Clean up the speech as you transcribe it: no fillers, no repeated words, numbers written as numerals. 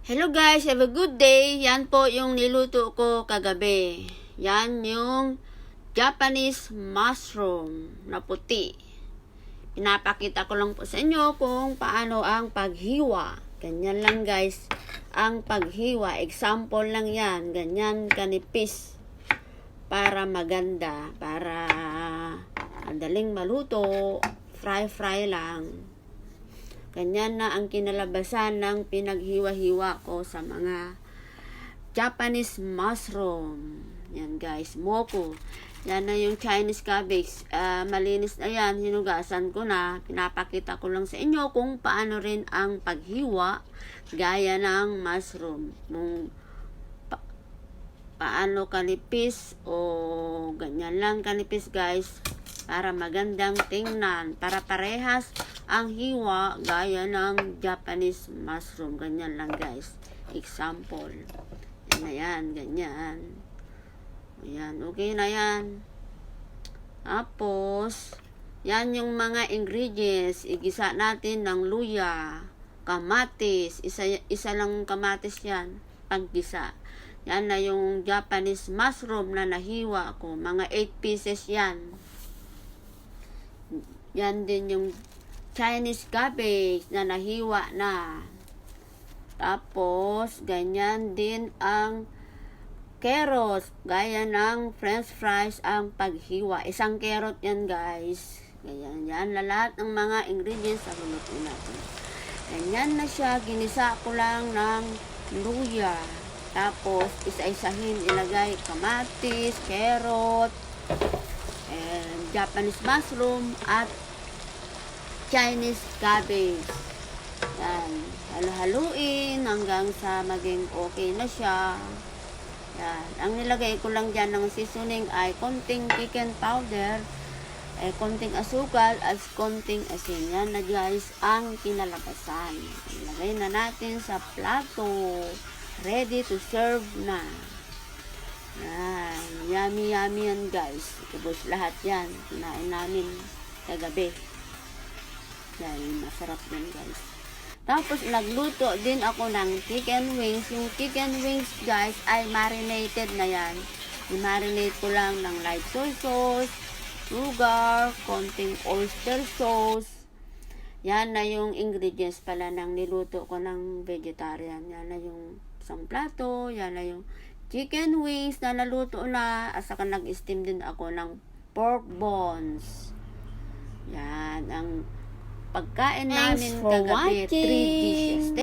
Hello guys, have a good day. Yan po yung niluto ko kagabi. Yan yung Japanese mushroom na puti. Pinapakita ko lang po sa inyo kung paano ang paghiwa. Ganyan lang guys, ang paghiwa. Example lang yan. Ganyan kanipis. Para maganda. Para madaling maluto. Fry lang. Ganyan na ang kinalabasan ng pinaghiwa-hiwa ko sa mga Japanese mushroom. Yan guys, moku. Yan na yung Chinese cabbage. Malinis na yan, hinugasan ko na. Pinapakita ko lang sa inyo kung paano rin ang paghiwa gaya ng mushroom. Paano kanipis o ganyan lang kanipis guys. Para magandang tingnan. Para parehas ang hiwa gaya ng Japanese mushroom. Ganyan lang guys. Example. Yan na yan. Ganyan. Ayan. Okay na yan. Tapos, yan yung mga ingredients. Igisa natin ng luya, kamatis. Isa lang kamatis yan. Paggisa. Yan na yung Japanese mushroom na nahiwa ko. Mga 8 pieces yan. Yan din yung Chinese cabbage na nahiwa na. Tapos, ganyan din ang carrots. Gaya ng french fries ang paghiwa. Isang carrot yan guys. Ganyan yan. Lahat ng mga ingredients sa lulutuin natin. Ganyan na siya. Ginisa ko lang ng luya. Tapos, isa-isahin ilagay kamatis, carrot, and Japanese mushroom at Chinese cabbage. Yan. Halo-haluin hanggang sa maging okay na siya. Yan. Ang nilagay ko lang dyan ng seasoning ay konting chicken powder, konting asukal at konting asin. Yan na guys ang kinalabasan. Ilagay na natin sa plato. Ready to serve na. Yan. Yummy yan guys. Ubos lahat yan. Kinain namin kagabi. Yan. Masarap yan guys. Tapos nagluto din ako ng chicken wings. Yung chicken wings guys ay marinated na yan. I-marinate ko lang ng light soy sauce, sugar, konting oyster sauce. Yan na yung ingredients pala ng niluto ko ng vegetarian. Yan na yung isang plato. Yan na yung chicken wings na naluto na. At saka nag-steam din ako ng pork bones. Yan ang pagkain namin kagabi. 3 dishes.